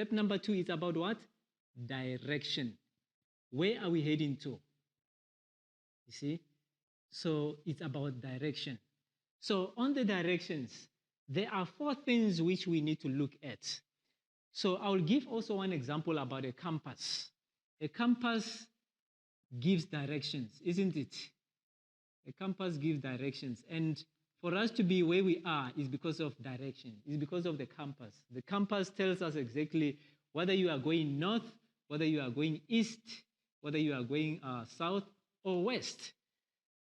Step number 2 is about what? Direction. Where are we heading to? You see? So it's about direction. So on the directions, there are 4 things which we need to look at. So I'll give also one example about a compass. A compass gives directions, isn't it? A compass gives directions. And for us to be where we are is because of direction. It's because of the compass. The compass tells us exactly whether you are going north, whether you are going east, whether you are going south or west.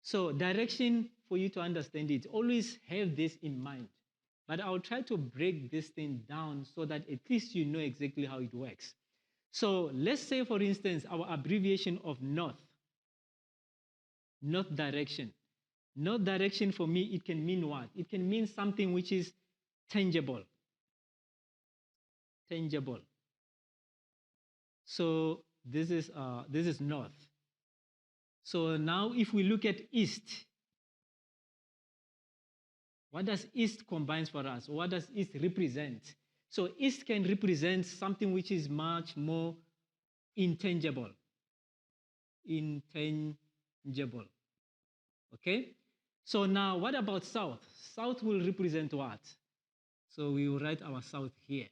So direction, for you to understand it, always have this in mind. But I'll try to break this thing down so that at least you know exactly how it works. So let's say, for instance, our abbreviation of north direction. North direction for me, it can mean what? It can mean something which is tangible. Tangible. So this is north. So now if we look at east, what does east combines for us? What does east represent? So east can represent something which is much more intangible. Intangible. Okay? So now what about south? South will represent what? So we will write our south here.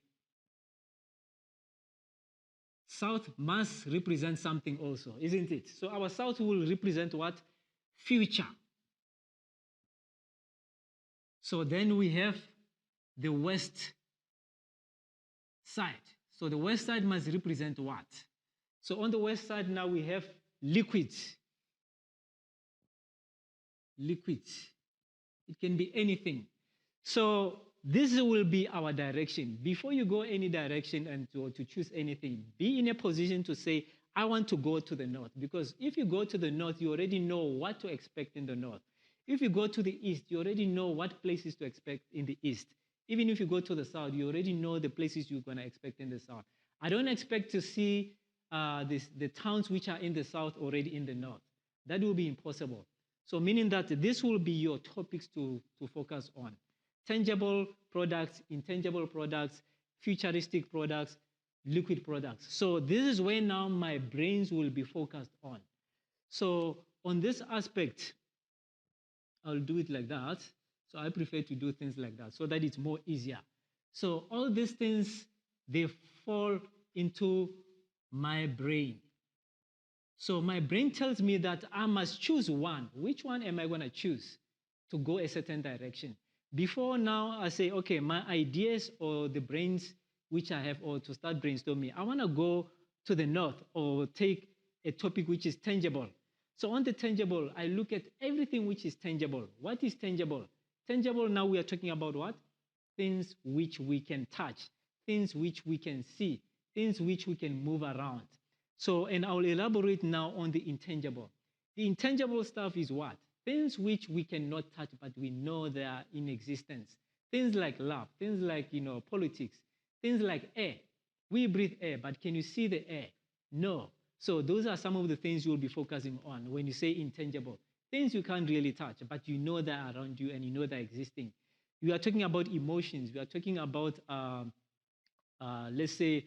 South must represent something also, isn't it? So our south will represent what? Future. So then we have the west side. So the west side must represent what? So on the west side now we have liquid. Liquid. It can be anything. So this will be our direction. Before you go any direction and to choose anything, be in a position to say, I want to go to the north. Because if you go to the north, you already know what to expect in the north. If you go to the east, you already know what places to expect in the east. Even if you go to the south, you already know the places you're going to expect in the south. I don't expect to see the towns which are in the south already in the north. That will be impossible. So meaning that this will be your topics to focus on. Tangible products, intangible products, futuristic products, liquid products. So this is where now my brains will be focused on. So on this aspect, I'll do it like that. So I prefer to do things like that so that it's more easier. So all these things, they fall into my brain. So my brain tells me that I must choose one. Which one am I going to choose to go a certain direction? Before now, I say, okay, my ideas or the brains which I have, or to start brainstorming, I want to go to the north or take a topic which is tangible. So on the tangible, I look at everything which is tangible. What is tangible? Tangible, now we are talking about what? Things which we can touch, things which we can see, things which we can move around. So, and I'll elaborate now on the intangible. The intangible stuff is what? Things which we cannot touch, but we know they are in existence. Things like love, things like, politics, things like air. We breathe air, but can you see the air? No. So those are some of the things you'll be focusing on when you say intangible. Things you can't really touch, but you know they're around you and you know they're existing. We are talking about emotions. We are talking about, let's say,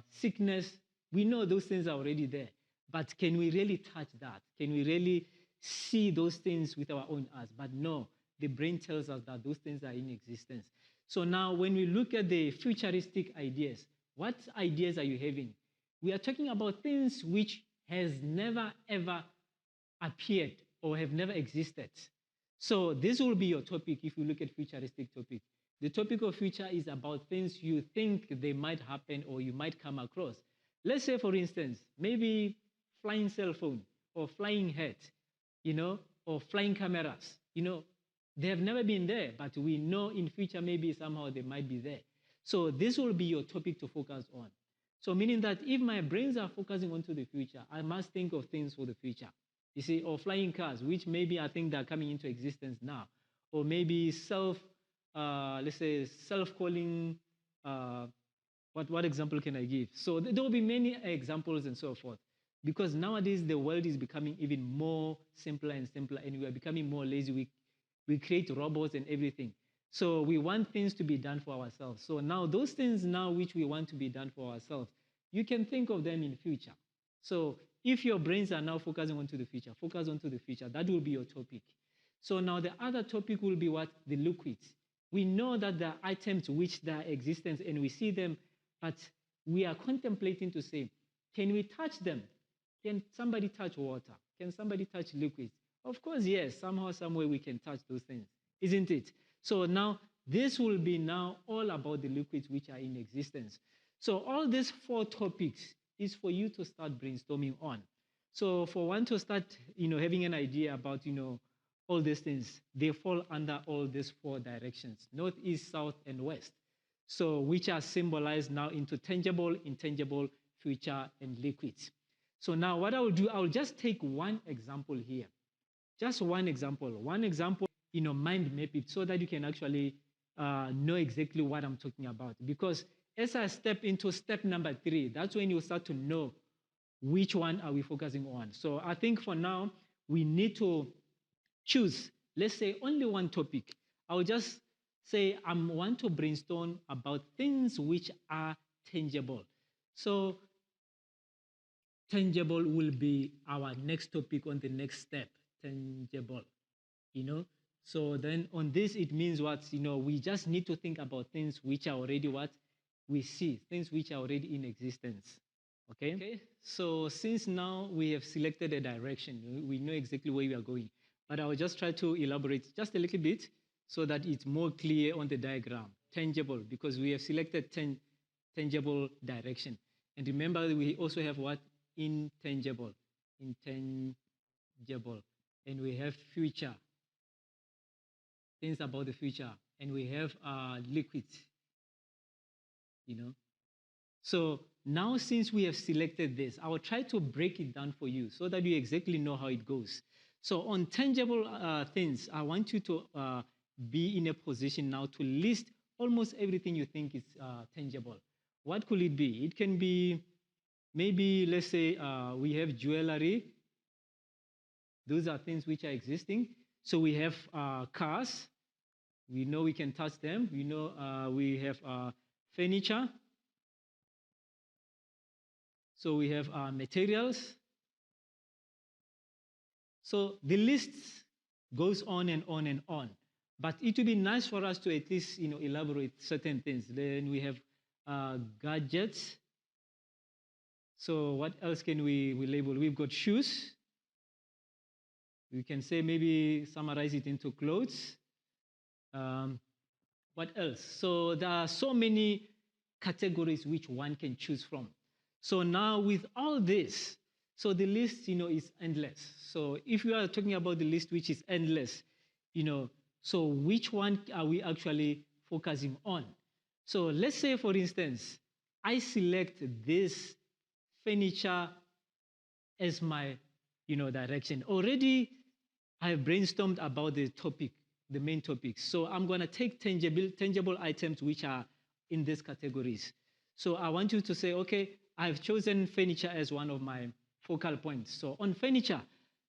sickness. We know those things are already there, but can we really touch that? Can we really see those things with our own eyes? But no, the brain tells us that those things are in existence. So now when we look at the futuristic ideas, what ideas are you having? We are talking about things which has never ever appeared or have never existed. So this will be your topic if you look at futuristic topic. The topic of future is about things you think they might happen or you might come across. Let's say, for instance, maybe flying cell phone or flying hat, or flying cameras. They have never been there, but we know in future maybe somehow they might be there. So this will be your topic to focus on. So meaning that if my brains are focusing onto the future, I must think of things for the future. You see, or flying cars, which maybe I think they're coming into existence now. Or maybe let's say self-calling, what example can I give? So there will be many examples and so forth. Because nowadays the world is becoming even more simpler and simpler, and we are becoming more lazy. We create robots and everything. So we want things to be done for ourselves. So now those things now which we want to be done for ourselves, you can think of them in future. So if your brains are now focusing onto the future, focus onto the future. That will be your topic. So now the other topic will be what? The liquids. We know that there are items which their existence and we see them, but we are contemplating to say, can we touch them? Can somebody touch water? Can somebody touch liquids? Of course, yes, somehow, some way we can touch those things, isn't it? So now this will be now all about the liquids which are in existence. So all these 4 topics is for you to start brainstorming on. So for one to start, having an idea about, all these things, they fall under all these 4 directions: north, east, south, and west. So which are symbolized now into tangible, intangible, future, and liquids. So now what I will do, I will just take one example here. Just one example, mind map it so that you can actually know exactly what I'm talking about. Because as I step into step number 3, that's when you start to know which one are we focusing on. So I think for now, we need to choose, let's say, only one topic. I'll just say I want to brainstorm about things which are tangible. So tangible will be our next topic on the next step, tangible, So then on this, it means what, we just need to think about things which are already what we see, things which are already in existence. Okay. So since now we have selected a direction, we know exactly where we are going, but I will just try to elaborate just a little bit so that it's more clear on the diagram. Tangible, because we have selected tangible direction. And remember, we also have what? Intangible. And we have future, things about the future. And we have liquids, So now since we have selected this, I will try to break it down for you so that you exactly know how it goes. So on tangible things, I want you to be in a position now to list almost everything you think is tangible. What could it be? It can be, maybe, let's say we have jewelry. Those are things which are existing. So we have cars. We know we can touch them. We know we have furniture. So we have materials. So the list goes on and on and on. But it would be nice for us to at least elaborate certain things. Then we have gadgets. So what else can we label? We've got shoes. We can say, maybe summarize it into clothes. What else? So there are so many categories which one can choose from. So now with all this, so the list, is endless. So if we are talking about the list which is endless, so which one are we actually focusing on? So let's say, for instance, I select this furniture as my, direction. Already I have brainstormed about the topic, the main topic. So I'm going to take tangible items which are in these categories. So I want you to say, okay, I've chosen furniture as one of my focal points. So on furniture,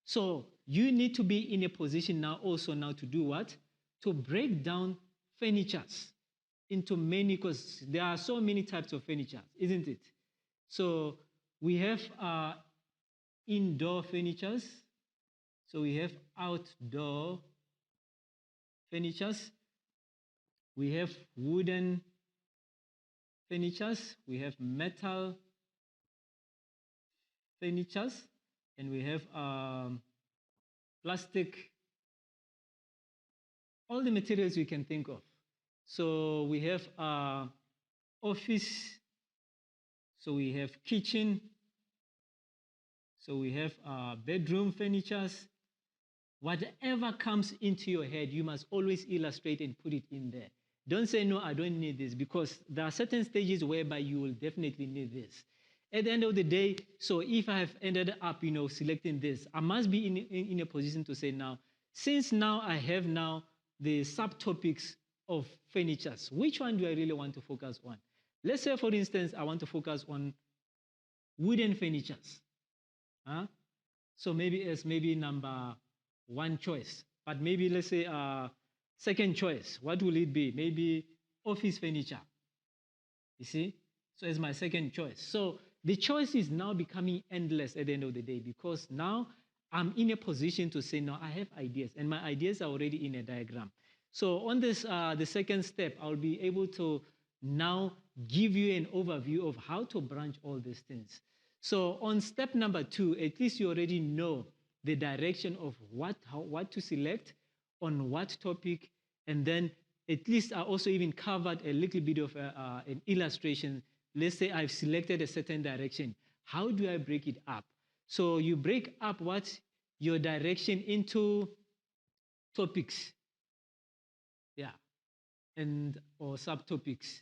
so you need to be in a position now also now to do what? To break down furnitures into many, because there are so many types of furniture, isn't it? So we have indoor furnitures. So we have outdoor furnitures. We have wooden furnitures. We have metal furnitures. And we have plastic, all the materials we can think of. So we have office. So we have kitchen. So we have bedroom furnitures. Whatever comes into your head, you must always illustrate and put it in there. Don't say, no, I don't need this, because there are certain stages whereby you will definitely need this. At the end of the day, so if I have ended up, selecting this, I must be in a position to say now, since now I have now the subtopics of furnitures, which one do I really want to focus on? Let's say, for instance, I want to focus on wooden furnitures. So maybe as number one choice, but maybe let's say Second choice, what will it be? Maybe office furniture. You see? So as my second choice. So the choice is now becoming endless at the end of the day because now I'm in a position to say, no, I have ideas and my ideas are already in a diagram. So on this, the second step, I'll be able to now give you an overview of how to branch all these things. So on step number 2, at least you already know the direction of what to select, on what topic, and then at least I also even covered a little bit of an illustration. Let's say I've selected a certain direction. How do I break it up? So you break up what your direction into topics, yeah, and or subtopics.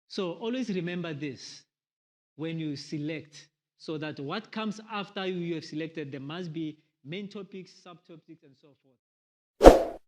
So always remember this when you select, so that what comes after you have selected, there must be main topics, subtopics, and so forth.